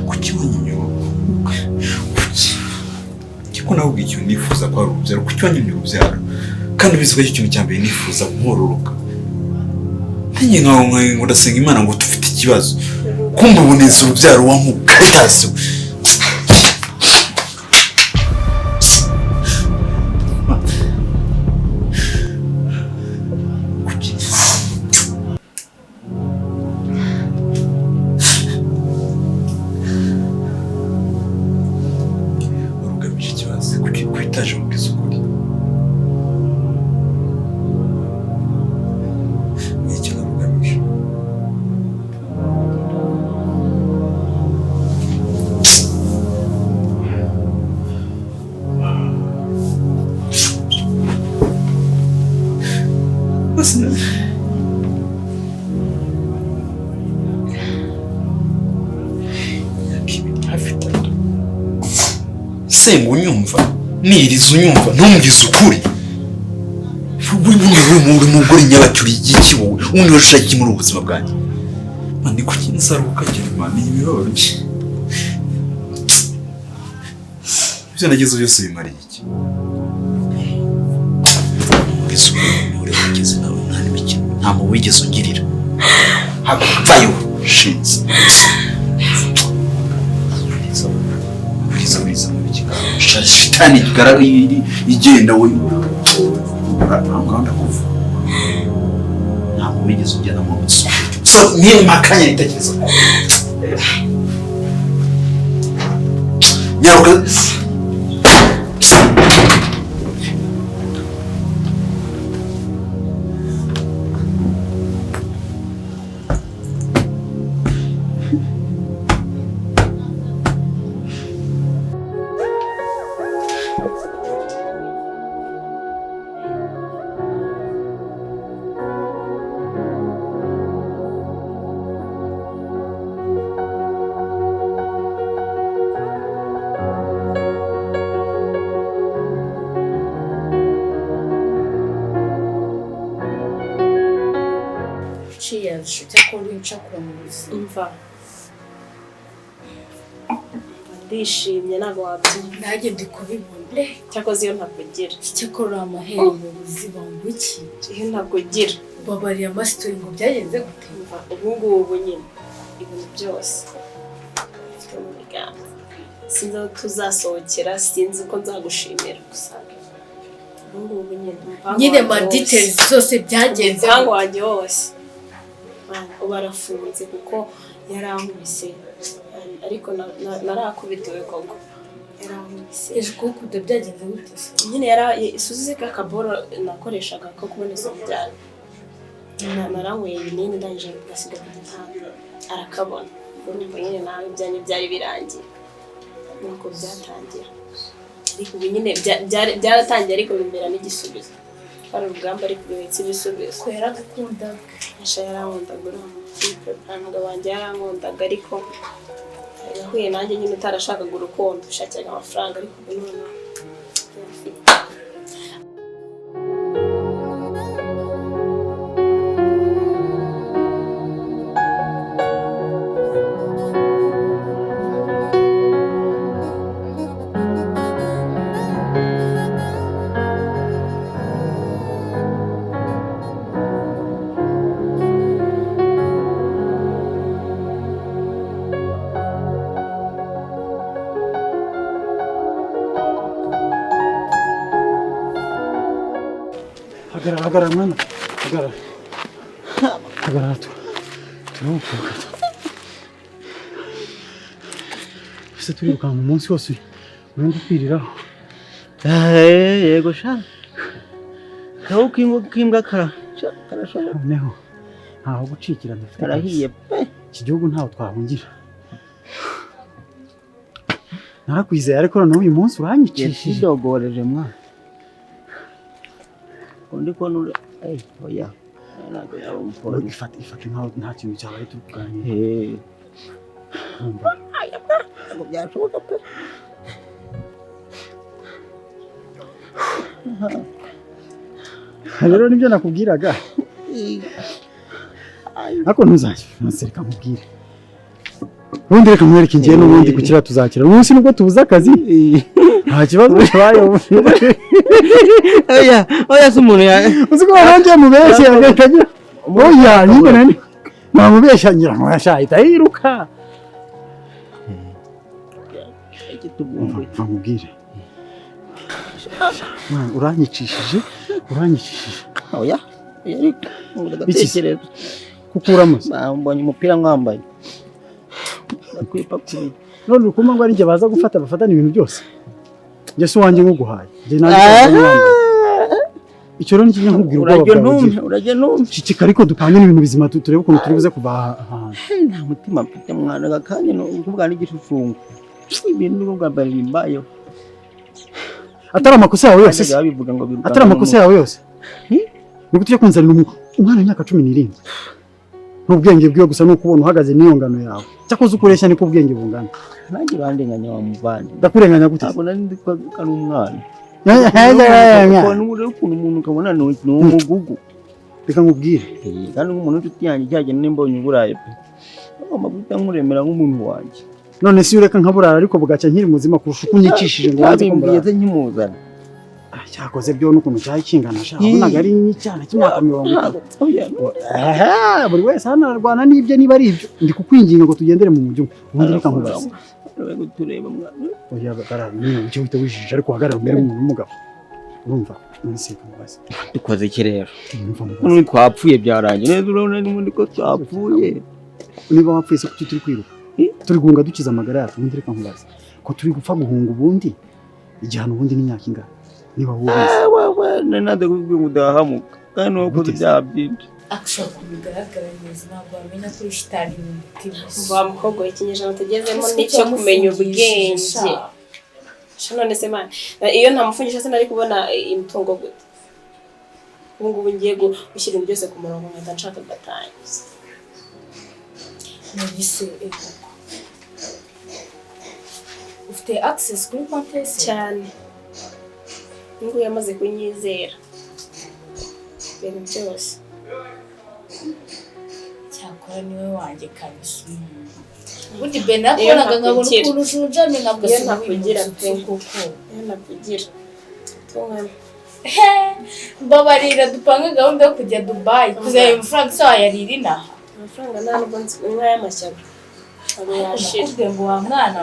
Kuki Kuko nawe ubwiye ikintu nifuza ko ari urubyaro, kuki wanyimye urubyaro? Kandi ubizi ko icyo kintu cya mbere nifuza nkororoka. Nanjye ngo ndasenga Imana ngo dufite ikibazo. Kumbe uboneza urubyaro wamukayase. Senga unyumva, niriza unyumva, ntumbwize ukuri. Uri mugore nyabacyuri igiki wowe, undi washaka iki muri ubuzima bwanjye? Mandi kuki nsaruka cyane mani ibirori. Ibyo nagezo byose bimariye iki? Uri kugeze nawe nta n'imikino, nta mu wigeze ungirira. Hapfayo shinze. Shitani garara igenda we nganda kuva ntabwo bigeze ujyana mu butso so niye makanya itakiza nyaruka ndishimye ntabwo wabyumva nanjye ndi kubibona cyakoze iyo ntabwo ugira cyakora amaheri mu buzima buki iyo ntabwo ugira babariye amasitori ngo byagenze gutemba ubu ngubu nyine ibintu byose bifite mu biganza sinzi aho tuzasohokera sinzi ko nzagushimira gusa ubu ngubu nyine ma details zose byagenze umupango wanjye wose ubu arafunze kuko yarankubise ariko narakubitiwe koko yarankubise ejo kuko byagenze gute nyine isuze kakaboro nakoreshaga ko kuboneza urubyaro naranyweye ibinini ndangije gasiga ku gitanda arakabona urumva nyine nawe ibyanyu byari birangiye nuko byatangira ariko ubu nyine byaratangiye ariko bimbera n'igisubizo hari urugamba ariko bibitse ibisubizo ko yaragukundaga yarankundaga umugabo wanjye yarankundaga ariko yahuye nanjye nyine utarashakaga urukundo ushakiraga amafaranga ariko ubu noneho Agara mwana, agara turuhuka. Ese turiruka mu munsi wose urimo kwiriraho. Yego sha. Kaho kimbwa karashobora. Neho. ntaho gucikira dufite. Karahiye pe. Iki gihugu ntaho twahungira. Narakwizeye ariko noneho uyu munsi uranyicishije. Dogoreje mwa. Undi ko nure oya. Ntabwo yaba umupoli. Ifate nkaho nta kintu cyabaye turi kuganira. Ntabwo byashoboka pe. Rero nibyo nakubwiraga. Ariko ntuzaseka nkubwire. Ubundi reka mwereke ngiye n'ubundi gukira tuzakira. Umunsi nubwo tubuze akazi. Nta kibazo cyabaye. Oya se umuntu ya. Uzi ko wanjye mubeshye agagira. Oya nyine nani. Namubeshya ngira ngo yashahita yiruka. Mubwire. Uranyicishije. Oya. Ndatekereza. Kukuramo. Mbonye umupira mwambaye. Nakwipa kuri. None ukuma ngo ari nge baza gufata bafatana ibintu byose. Nge se wanjye nguguhaye. Nge naje icyo rero ngiye nkubwira ubwo urajye numva. Cicika ariko dupanye n'ibintu bizima turebe ukuntu turi buze kuva ahantu. Nta mutima mfite mwana gakanye no kuvuga n'igishushanyo. Ibintu byo bwambara bimbayeho. Atari amakosa yawe yose. Atari amakosa yawe yose. Nigute kunzanira umwana w'imyaka 17. N'ubwenge bwiyo gusa no kubona uhagaze niyo ngano yawe. Cyakoze ukoresha niko ubwenge bungana. Nanjye bandenganya wa muvandi. Ndakurenganya gute? Ntabwo nari ndi ko ari umwana. Ko n'umure ukuntu umuntu ukabona no umugugu. Reka nkubwire. Kandi umuntu w'inshuti yanjye cyagene n'imbonye uburaye pe. Ngomba guhita nkuremera nk'umuntu wanjye. None si ureka nkaburara ariko bugaca nkiri muzima kurusha ukunyicishije ngo wanze kumburara. Yeze nkimuzana. Cyakoze byo n'ukuntu cyayikingana sha. Ubonaga ari n'icyana cy'imyaka 50. Buri wese hano arwana n'ibyo niba ari ibyo. Ndi kukwinginga ngo tugendere mu mujyo. Ubundi reka nkubaze. Rego tureba mwana. Oya bagara niyo cyo uhita wijije ariko hagarara mbere umuntu w'umugabo. Urumva? Nonse kumubaze. Dukoze iki rero? None twapfuye byarangiye. Neza urabona n'undi ko twapfuye. Niba wapfuye se kuki turi kwiruka? Turi guhunga dukiza amagara yacu. Ubundi reka nkubaze. Ko turi gupfa guhunga ubundi. Igihano ubundi n'imyaka ingana. Niba wowe nade kubwira ngo udahamuka. Kandi uko byabyibye. Akshaka kubigaragara neza ntabwo wamenya ko ishitari mu mutima. Wa mukobwa ikinyejana tugezemo nicyo kumenya ubwenge. None se man iyo ntamufungisha se nari kubona imitungo gute. Ubu ngiye gushyira ibintu byose ku murongo nkata nshaka gatangiza. Nabise ego. Ufite access kuri konti cyane. Ngo yamaze kunyizera. Ibintu byose. Cyakora niwe wanjye kabisa. Ubundi Bena koraga nkabona ukuntu ujunjamye ntabwo nakugira pe kuko nakugira. Mbabarira dupange gahunda yo kujya Dubai. Kuzaya amafaranga se wayarira inaha. Amafaranga ntabwo nka y'amashyaka. Abo yashira ngo wa mwana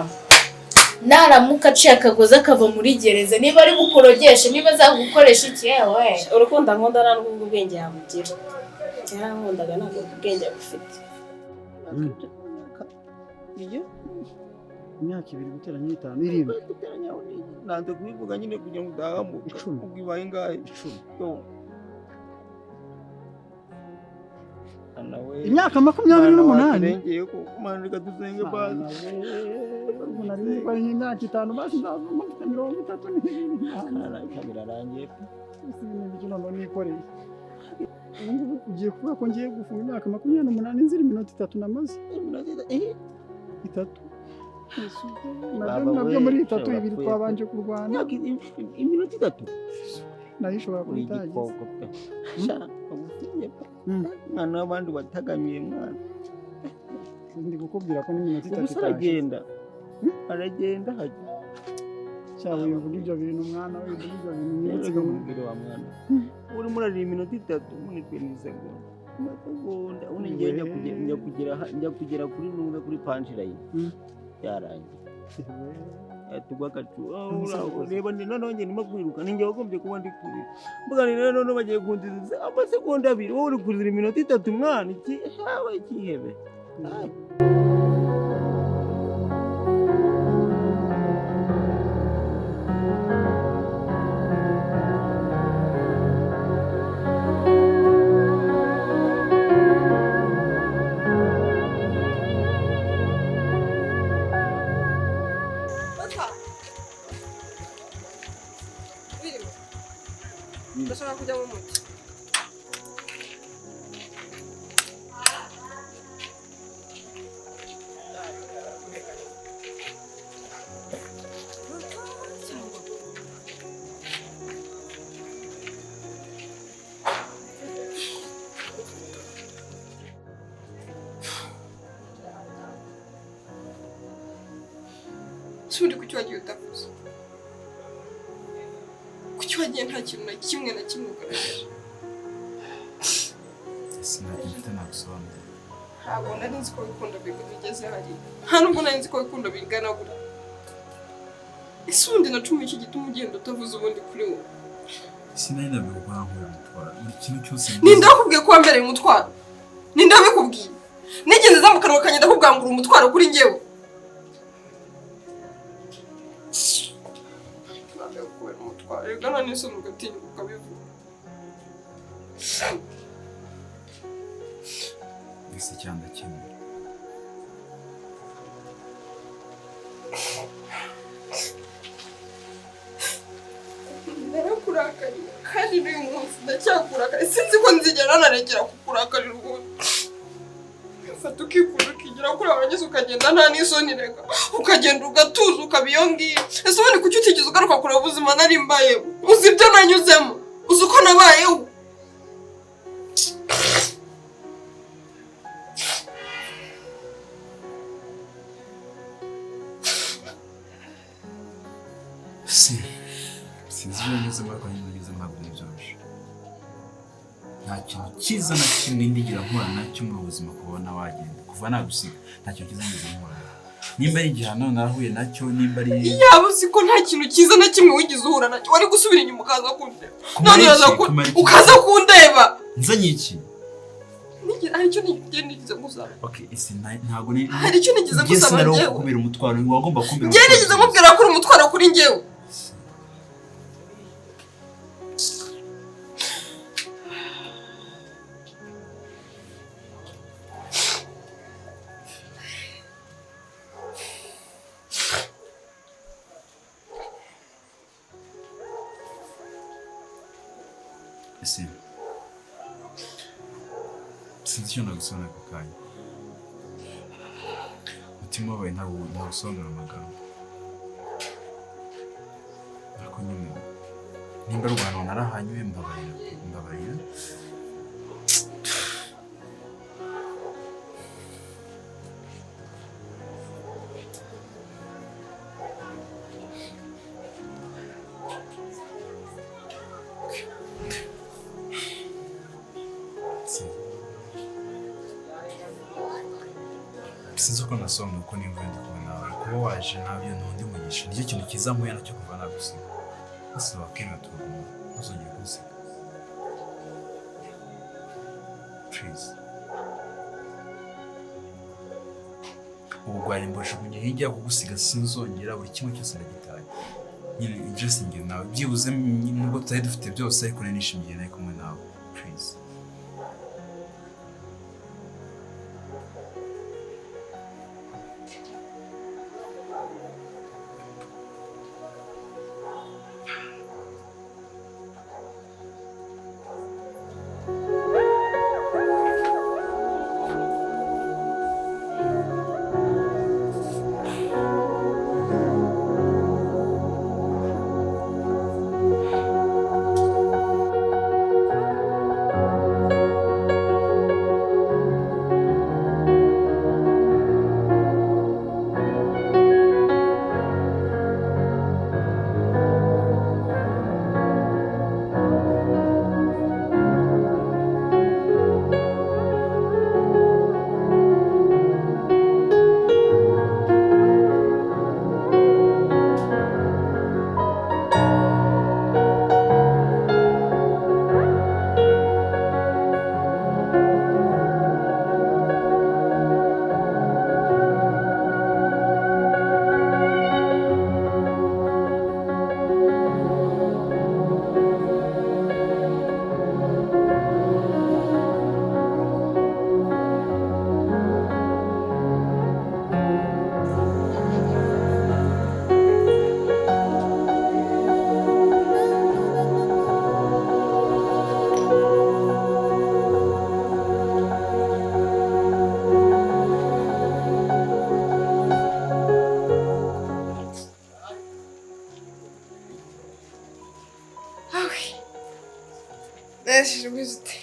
naramuka aciye akagozi akava muri gereza niba ari bukorogeshe niba azagukoresha iki yewe urukundo nkunda nta n'ubwo ubwenge yamugira yarankundaga ntabwo ubwenge bufite iyo imyaka 2 guteranya 5 irindwi nanze kubivuga nyine kugira ngo udahamuka ubwibaye ngahe 10 imyaka 28 rengeye ko manurika dusenge bana nari bari imyaka 5 basi ndazuma 32 birarangiye ibyo none nikoreye ugiye kuba ko ngiye gufunga imyaka 28 nzira iminota 3 namaze itatu nabyo muri 3 ibiri twabanje kurwana iminota 3 nayishobora kuyitangiza mwana w'abandi watagamiye mwana ndi gukubwira ko n'iminota 3 aragenda haje cyabo yuvuga ibyo bintu mwana we ibyo bintu nyetse kumubwira wa mwana uri muri iminota 3 muri 20 seconds amasegonda njya kugera kuri nunga kuri punchline yarangiye tugwakatu reba ni none ndimo kwiruka ninjye wagombye kuba ndi kuri mbuga ni none bagiye kundiza amasegonda 2 wowe uri kurira iminota 3 mwana iki hawe ikihebe ushaka kujya mu muti Suri kuki wagiye utavuze kuki wagiye nta kintu na kimwe ugaragaje sinagifite nagusobanura ntabwo nari nzi ko wikunda bigeze hariya nta nubwo nari nzi ko wikunda bingana gutya ese ubundi nacumuye iki gituma ugenda utavuze ubundi kuri wowe sinari nabikubwira ngo umutwara buri kintu cyose ninde wakubwiye ko wambereye umutwaro ninde wabikubwiye nigeze za mu kanwa kanjye ndakubwira ngo uri umutwaro kuri njyewe Reka n'isoni ugatinyuka ukabivuga ese cyanda kimwe narakurakariye kandi n'uyu munsi ndacyakurakariye sinzi ko nzigera naregera kukurakarira ubundi ufata ukikunda ukigira kuri abagize ukagenda nta n'isoni reka ukagenda ugatuza ukaba iyo ngiyo ese ubundi kuki utigeze ugaruka kureba ubuzima nari mbayeho uzi ibyo nanyuzemo uzi uko nabayeho sinzi ibyo nyuzemo ariko nyine ntabwo nibyoroshe nta kintu cyiza na kimwe ndigira nkora nacyo mu buzima kubona wagenda kuva nagusiga nta kintu cyiza ngize nkora nimba ari igihano narahuye nacyo nimba ari yaba uzi ko nta kintu cyiza na kimwe wigeze uhura nacyo wari gusubira inyuma ukaza kundeba none ukaza kundeba nzanye iki hari icyo nigeze gusaba ntabwo hari icyo nigeze gusaba njyewe kubera umutwaro wagomba kumbera njyewe nigeze mubwira ko uri umutwaro kuri njyewe sinzi icyo nagusobanura ako kanya umutima wawe ntawusobanura amagambo ariko nyine nimba ari abantu narahanyuye mbabarira sinzi uko nasobanura uko nimba ndi kumwe nawe kuba waje ntabyo ntundi mugisha nicyo kintu cyiza mpuye nacyo kuva nagusiga bose wakemera tuguma ntuzongere kugusiga please ubugwari mbushukunye hirya kugusiga sinzongera buri kimwe cyose ndagitaye nyine just njye nawe byibuze nubwo tutari dufite byose ariko nishimiye nawe kumwe nawe please wabashije ubizi ute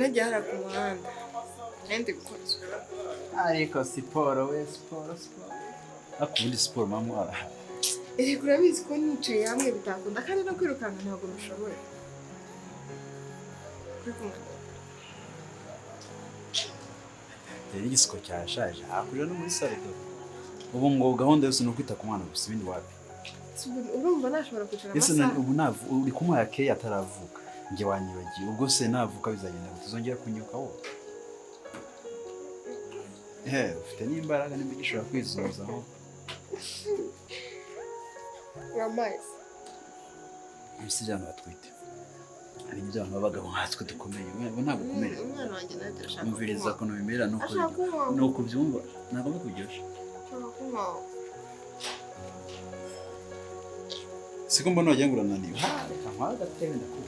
nagiye hariya ku muhanda ndi gukora siporo ariko siporo we siporo ariko ubundi siporo mama erega urabizi ko nicaye hamwe bitakunda kandi no kwirukanka ntabwo bishoboye rero igisiko cyashaje hakurira no muri sale ubu ngo gahunda yose ni ukwita ku mwana gusa ibindi wapi urumva nashobora kwicara amasaha ubu uri kumuha keye ataravuka njye wanyibagiye ubwo se navuka bizagenda ngo tuzongera kunyuka wowe ufite n'imbaraga n'imbi gishobora kwizunzaho wamazi ibisi abantu batwite hari ibyo abantu b'abagabo nkatwe dukomeye we ntabwo ukomeye umwana wanjye nawe turashaka umviriza ukuntu bimerera nuko byumva ntabwo bikuryosha siko mbona wagira ngo urananiwe reka nkwawe agatebe ndakuba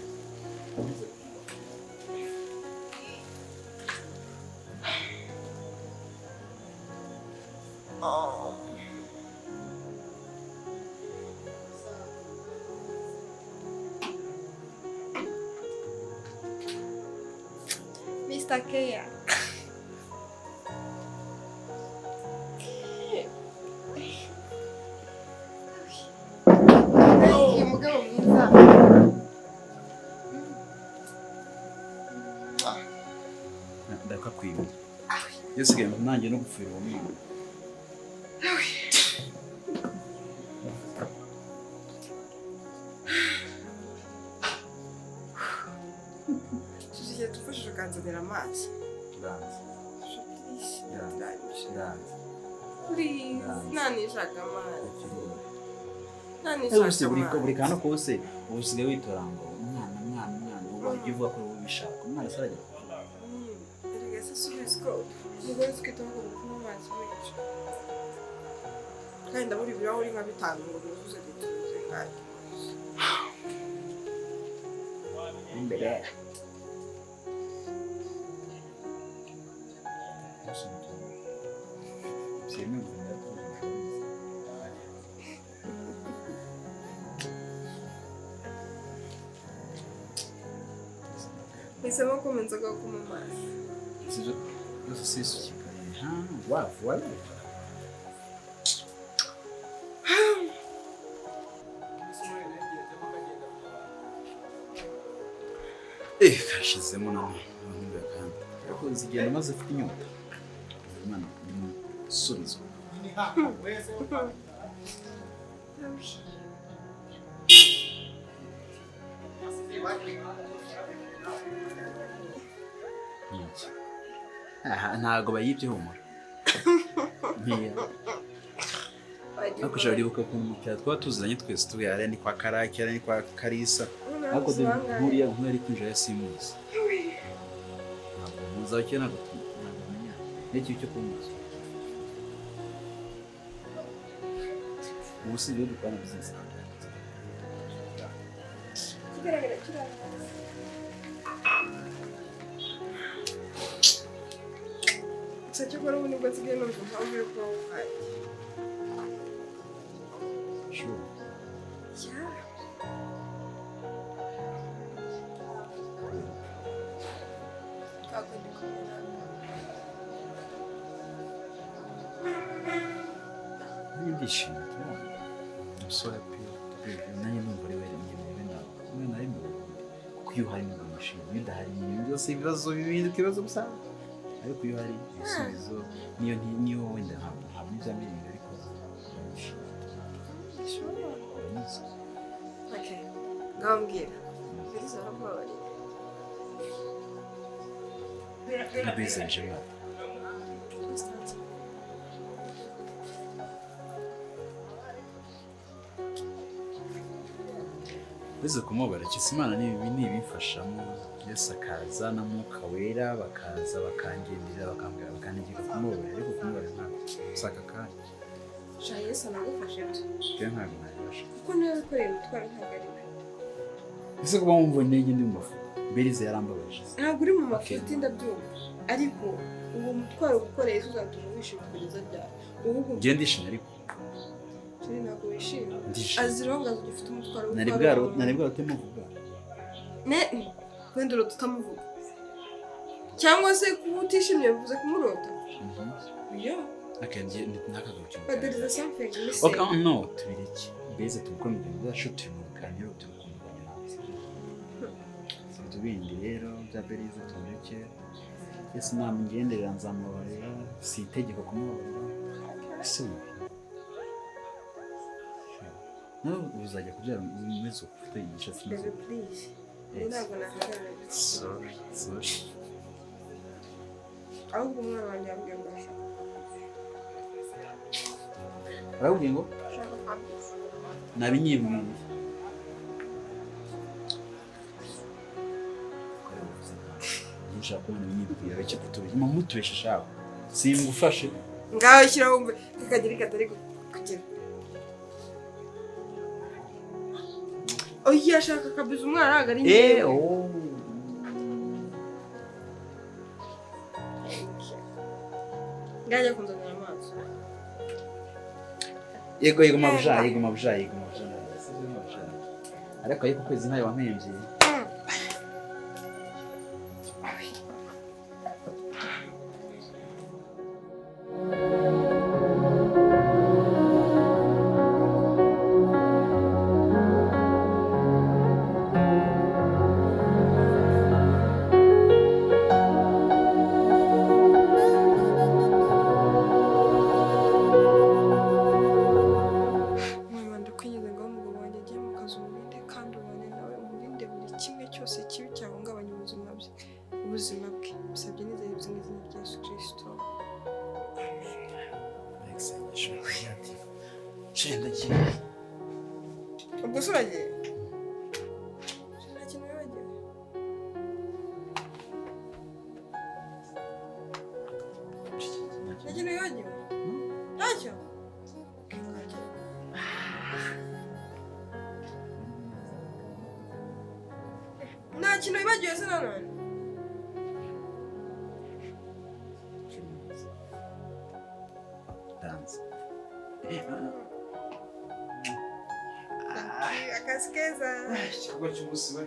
Mr. Kea. Uyu mugabo mwiza. ndakakwiba iyo sigaye nanjye no gupfira uwo mwana tufashije ukanzanira amazi nanishaka amazi buri kantu kose ubu usigaye witora ngo umwana wajya uvuga ko ubishaka umwana asarajya erega subizi ko umugore twitaho ko kunywa amazi menshi kandi ndabura ibirahuri nka 5 ngo nuzuze dutuze ngayo imbere Nisema kumenza kwa kunywa amazi sivyo byose sisukika wavu wala kashizemo n'amahanga kandi ariko zigenda maze afite inyota imana subizo ntago bayibye humura nkiya ariko ushobora uribuka ukuntu umukiriya twaba tuziranye twese tubihariya ni kwa Karaki ari ni kwa Karisa ariko nkuriya ari kwinjira simuzi ntabwo muzi aho cyane ntabwo menya n'iki cyo kumuzi ubu si ibyo dukora byiza Sacyo gora ubu nibwo nsigaye numva impamvu yo kuba wuhaye sure ndishimye umusore pe nanjye numva ari wera nyine nawe umwana ari mu kuko iyo hari n'ibintu bishimye bidahari ibintu byose ibibazo bihinduka ibibazo gusa ariko iyo hari ibisubizo niyo wenda ntabwo ibya miliyoni ariko ngambwira mbese aramubabarira nabizeje mwana bize kumubara Imana ni ibifashamo Yesu akaza na Mwuka Wera bakaza bakangendera bakambwira bakanegeka kumubara ariko kumubara ntabwo usaka kandi sha Yesu anagufashe byo ntabwo nabibasha kuko niwe wikoreye umutwaro ntabwo ari we ese kuba wumva intege ndi mu mafuta Berize yarambabaje ntabwo uri mu mafuti ndabyumva ariko uwo mutwaro ukoreye uzatuma wishima kugeza ryari gendishije ariko sheri ntabwo wishimye ndishimye azironga zifite umutwaro nari bwarutemo vuga wenda urota utamuvuga cyangwa se kuba utishimye bivuze kumurota iyo akenje nakagarukiye but there is something missing okay no tubireke beze tukomeye byacu turi mu kaniro turukumvanya tubindi rero bya berize tubireke ese nama ngenderera nzamubarira si itegeko kumubarira si no uzajya kubyara umeze ufite igisha sinzi please ntabwo nahagarara sorry ahubwo umwana wanjye yambwiye ngo ashaka arabwiye ngo nabinyibwiye nshaka kubona binyibwiye bake kutubye mutubeshe shaho simgufashe ngaho shyiraho umve kakagira katari kugira oya ashaka kabiza umwana ntabwo ari njyewe ngajya kunzanira amaso yego mabuja ariko ariko kwezi ntayo wampembye ubwo se uragiye nta kintu wibagiwe nta kintu wibagiwe ntacyo nta kintu wibagiwe se nanone akazi keza ikigo cy'umunsi we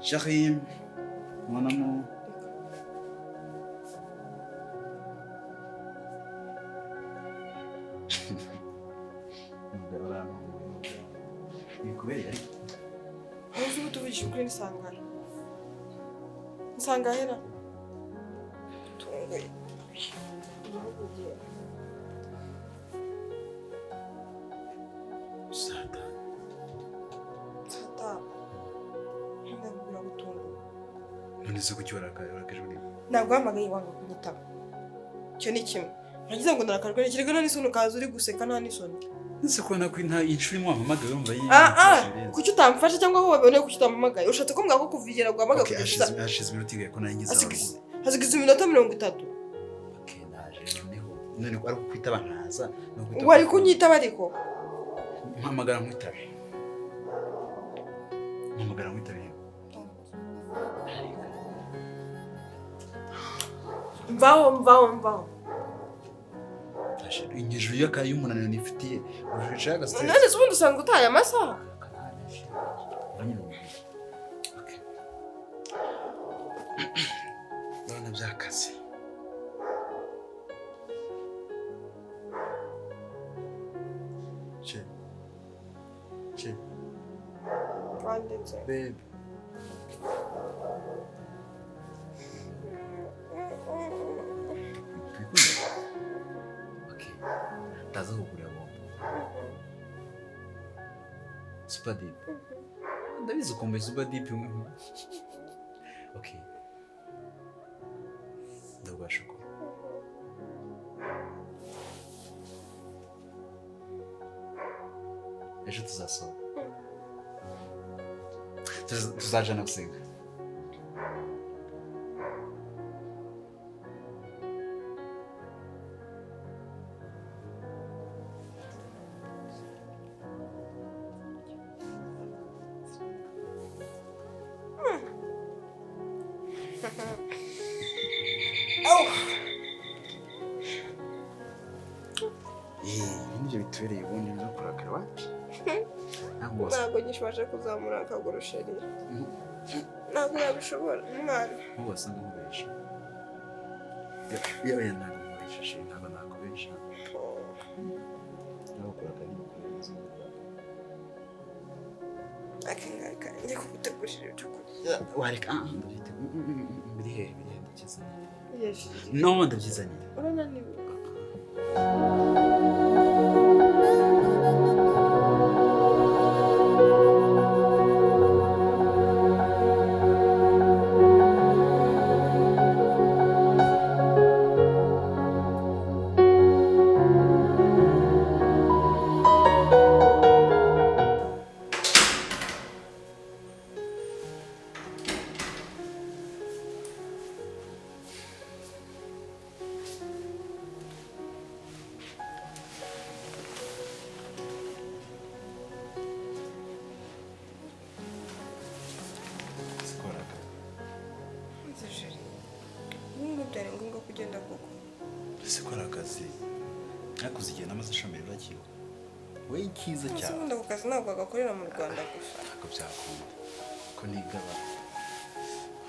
Chérie, mon amour. uzi ubu tuvugisha ukuri nisangana nsangahera tunguye Sata. ndabwira gutungura None se kuki warakajwe ntabwo wahamagaye wanga kunyitaba icyo ni kimwe nagize ngo narakajwe n'ikirego nta n'isoni ukaza uri guseka nta n'isoni nse ko nta inshuro imwe wampamagaye wumva kuki utamfasha cyangwa aho wabiboneye kuki utampamagaye ushatse ko mbwira ko kuvigera guhamagaye kugeza hashize iminota igaye ko nanjye ngize hasigaye iminota 30 naje noneho none ko ari kwitaba nkaza wari kunyitaba ariko mpamagara mwitabe mpamagara mwitabe mvaho ingejo y'akayi y'umunaniro nifitiye urushaje agasitari none se ubundi usanga utaye amasaha ndabona byakaze che wanditse. Babe. Okay. Ndaza kugurira bombo. Super deep. Ndabizi ukumbuye super deep. Okay. Ndabasha ko. Ejo tuzasohoka. Tuzajana gusenga. Ibyo bitubereye ubundi no kurakara wapi? Ntabwo gishobora kuzamura akaguru sheri. Ntabwo yabishobora umwana. Wasanga nkubesha. Yewe ntabwo nkubesha sheri, ntabwo nakubesha. Nawe kurakara ni kurenza. Akangaka njye kugutegurira ibyo kurya. Wareka ndabite birihe ndakiza. Yes. No ndabyizanira. Urananiwe. Byari ngombwa kugenda koko. Sikora akazi. Nakuze igihe namaze ishami rirakiwe. We ikiza cyane. Ubundi ako kazi ntabwo agakorera mu Rwanda gusa. Ntabwo byakunda. Ko nigaba.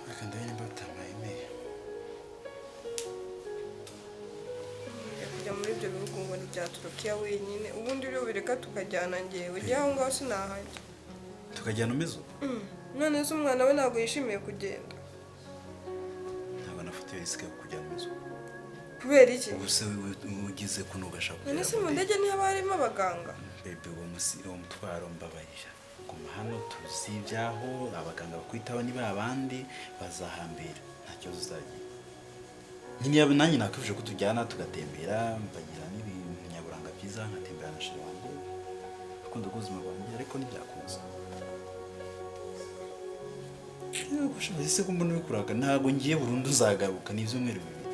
Reka ndabona batamaye email. Kujya muri ibyo bihugu ngo ni bya Turukiya wenyine. Ubundi rero bireka tukajyana ngewe. Ujya aho ngaho sinahajya. Tukajyana umezo? None se umwana we ntabwo yishimiye kugenda. Risike kujyana umezo. Kubera iki? Ubuse ugize kuno ugashaka. None se mu ndege niho barimo abaganga? Bebe uwo mutwaro mbabarira. Guma hano tuzi ibyaho abaganga bakwitaho niba abandi bazahambira. Nta kibazo uzagira. Nyine nanjye nakuvuje ko tujyana tugatembera mbagira n'ibintu nyaburanga byiza nkatembera na shiri wanjye. Akunda ubuzima bwanjye ariko ntibyakuza. Ese ko mbona bikuraga ntago ngiye burundu uzagaruka n'ivyumweru bibiri.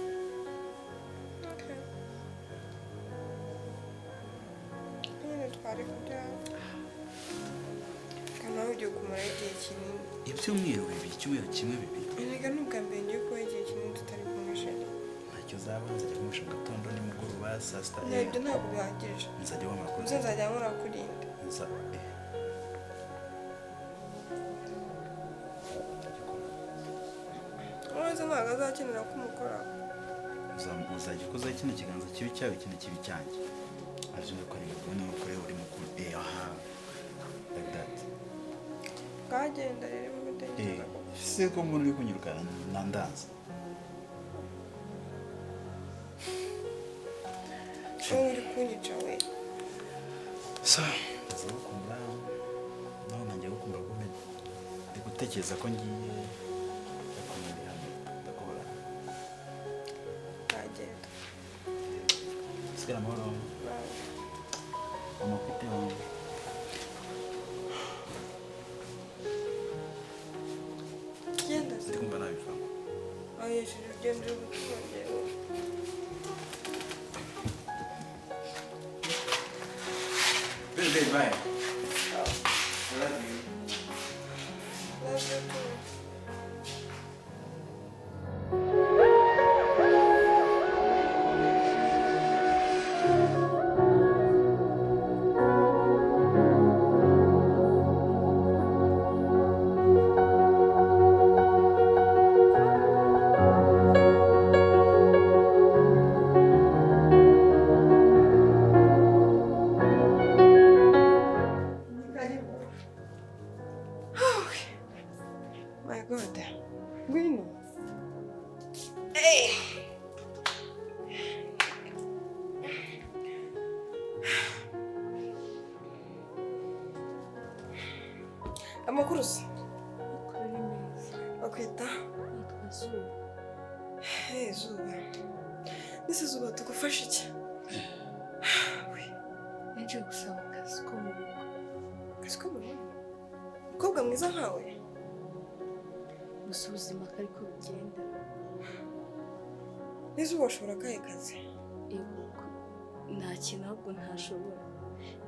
Nyine twari kujya. Kana ujye kumara igihe kinini. Ibyumweru bibiri, icyumweru kimwe bibiri. Erega n'ubwa mbere ngiye kuba igihe kinini tutari kumwe sheri. Ntacyo uzaba nzajya kumusha mu gatondo nimugoroba saa sita. Ibyo ntabwo bihagije. Nzajya wa makuru. Nzajya nkora kurinda. Ntabwo azakenera ko umukora. Uzajya ukoza kino kiganza kibi cyawe kino kibi cyanjye. Arjye ko ari ubona ko uri mukuru. Aha. Like that. Kagenda rero mu gutekereza. Se ko mbona uri kunyuruka nandanza. Uri kunyica we. Ndazagukumbura. Naho nanjye gukumbura kumenya. Ndi gutekereza ko ngiye Sigara amahoro. Amafite wanjye. Genda se. Ndi kumva nabivamo. Yeshije ugenda uri gutwongera. Bye. Love you. Love you too. Amakuru se? Kuri neza. Bakwita? Nitwa Zuba. Zuba. Nise Zuba tugufasha iki? Naje gusaba akazi ko mu rugo. Akazi ko mu rugo? Umukobwa mwiza nkawe? Gusa ubuzima ko ariko bigenda. Nise uba washobora akahe kazi? Yego. Nta kintu ahubwo ntashobora.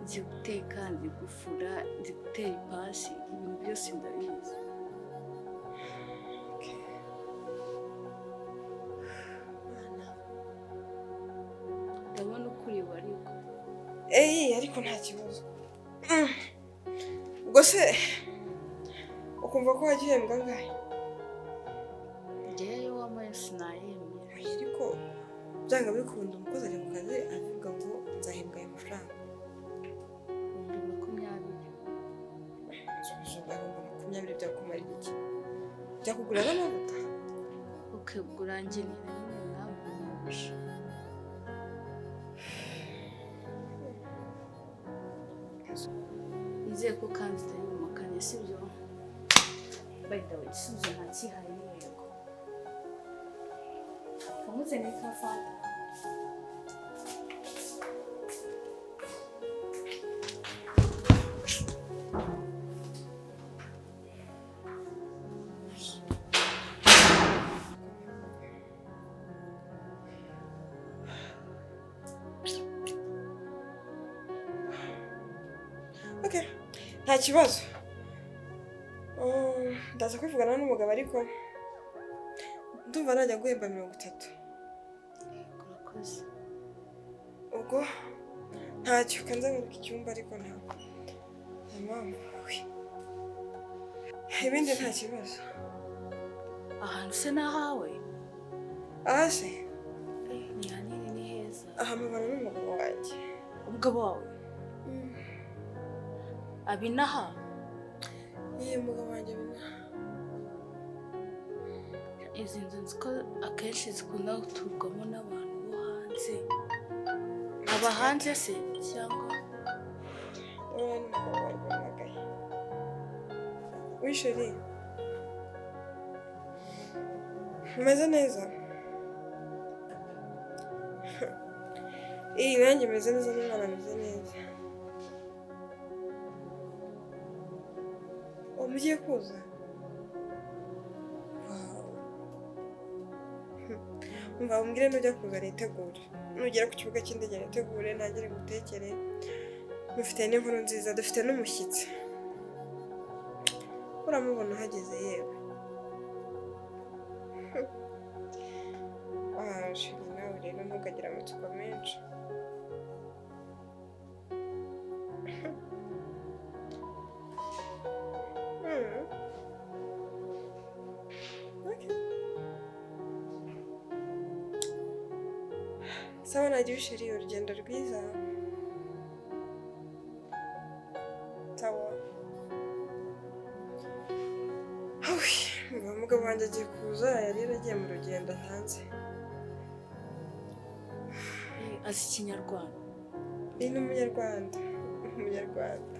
Nzi guteka, nzi gufura, nzi gutera ipasi, ibintu byose ndabizi. Ndabona ukuri ariko. Ariko nta kibazo. Ubwo se ukumva ko wagihembwa angahe? Njyewe wamaye sinayemera. Ariko byanga bikunda umukozi ajya mu kazi avuga ngo nzahembwa aya mafaranga. 20 byakumara iki? Byakugura n'amavuta? Urangenera nyine nawe umwabusha. Nizeye ko kandi utayumukanye sibyo? By the way, igisubizo ntakihaye ni yego. Kamuzane ka fanta. Nta kibazo. Ndaza kwivugana n'umugabo ariko ndumva najya guhemba 30. Urakoze. Ubwo ntacyo kanza muri iki cyumba ariko nta mpamvu. Ibindi nta kibazo. Ahantu se nahawe? Aha se? Ni hanini ni heza. Aha mubana n'umugabo wanjye. Umugabo wawe? Abinaha? Umugabo wanjye abinaha. Izi nzu nzi ko akenshi zikunda guturwamo n'abantu bo hanze. Aba hanze se cyangwa? Wowe n'umugabo wanjye bamagaye. Wisheri? Umeze neza? Nanjye meze neza n'umwana ameze neza. Mugiye kuza? Umva umbwire nujya kuza nitegure. Nugera ku kibuga cy'indege nitegure ntagire gutekere. Mufite n'inkuru nziza, dufite n'umushyitsi. Uramubona uhageze yewe. Shiri nawe rero ntukagira amatsiko menshi. Sawa nagiye ushiriye urugendo rwiza. Sawa. Umugabo wanjye agiye kuza yari yaragiye mu rugendo hanze. Azi Ikinyarwanda? Ni n'umunyarwanda. Umunyarwanda.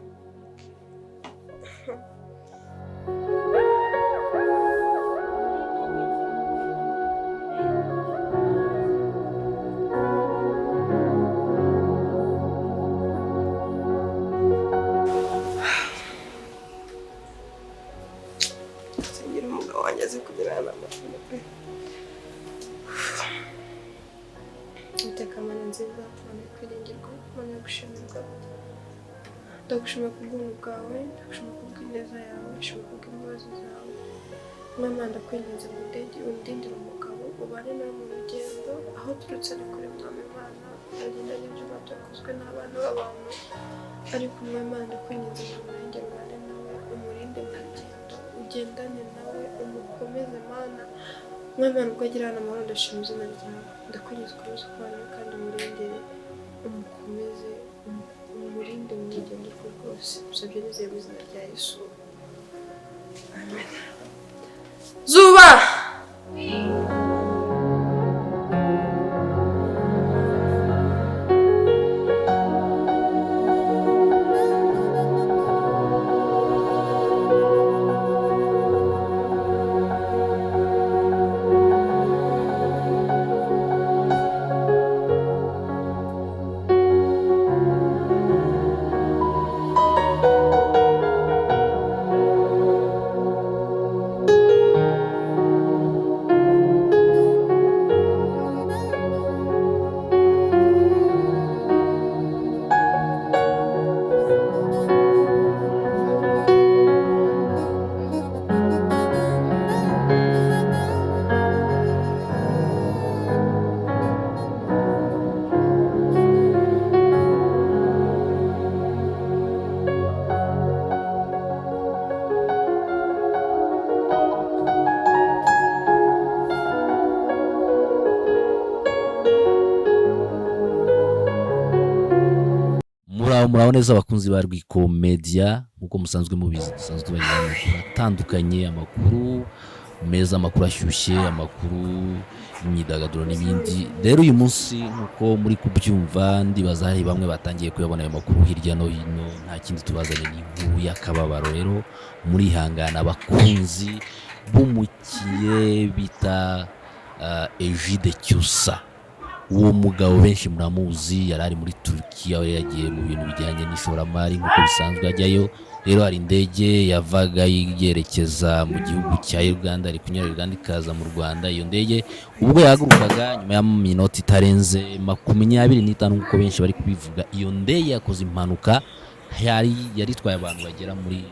Umutekano nziza, Mana kwiringirwa, Mana gushimirwa. Ndagushima kubw'ubuntu bwawe, ndagushima kubw'ineza yawe, ndagushima kubw'imbabazi zawe. Mama ndakwinginze mu ndege undindire umugabo ubane nawe mu rugendo, aho turutse ari kure Mwami Imana, agenda n'ibyuma byakozwe n'abana b'abantu. Ariko Mwami Imana ndakwinginze ngo umurengere ubane nawe, umurinde mu rugendo, ugendane nawe, umukomeze Mana. Mwami Imana ubwo agira hano amahoro ndashima izina ryawe. Ndakwinginze ukomeze kubana kandi umurengere, umukomeze, umurinde mu rugendo rwe rwose. Usabye nizeye mu izina rya Yesu. Amen. Zuba! muraho neza abakunzi ba Rwiko Media nkuko musanzwe mubizi dusanzwe bagira amakuru atandukanye, amakuru meza, amakuru ashyushye, amakuru y'imyidagaduro n'ibindi. Rero uyu munsi nkuko muri kubyumva ndibaza hari bamwe batangiye kuyabona ayo makuru hirya no hino, nta kindi tubazanye n'inkuru y'akababaro. Rero muri hangana abakunzi b'umukiye bita Egide Cyusa. Uwo mugabo benshi muramuzi, yari ari muri Turkiya, yagiye mu bintu bijyanye n'ishoramari nkuko bisanzwe ajyayo. Rero hari indege yavaga yerekeza mu gihugu cya Uganda, ari kunyura Uganda ikaza mu Rwanda. Iyo ndege ubwo yahagurukaga nyuma y'aminota itarenze 25 nkuko benshi bari kubivuga, iyo ndege yakoze impanuka, yari itwaye abantu bagera muri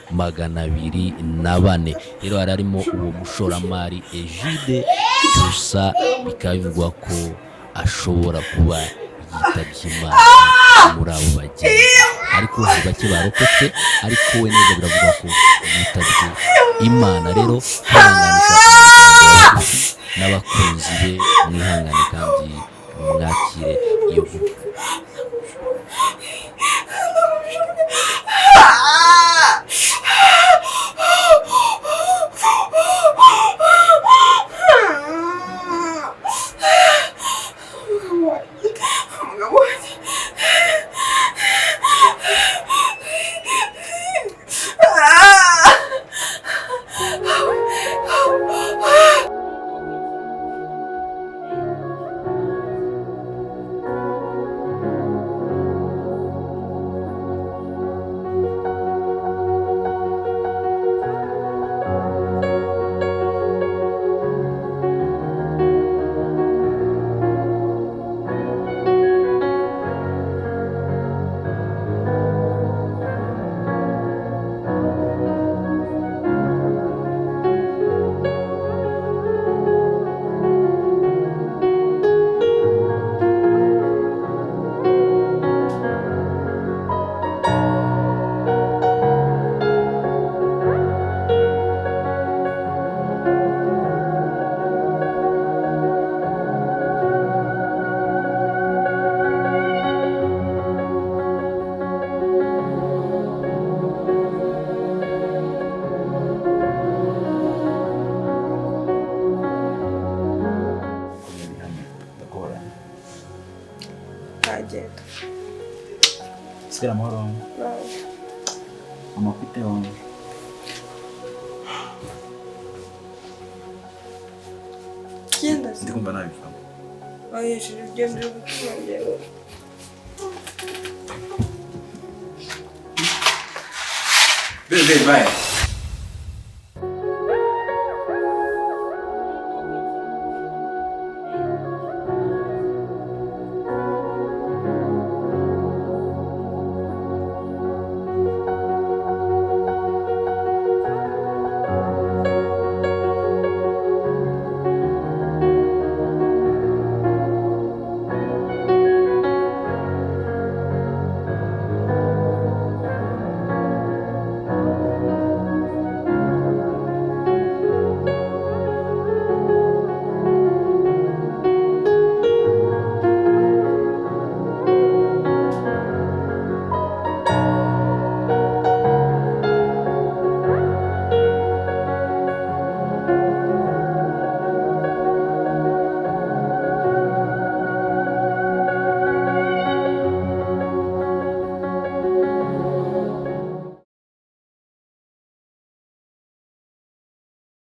204. Rero hari harimo uwo mushoramari Egide Cyusa, bikaba bivugwa ko ashobora kuba yitabye Imana muri abo bagenzi, ariko hari bake barokotse, ariko we neza biravuga ko yitabye Imana. Rero twihanganisha n'abakunzi be, mwihangane kandi mwakire iyo nkuru. Sigara amahoro wangu. Amakute wangu. Genda. Ndi kumva nabifamu. Oya, shiri ugende gutwongera. Bye.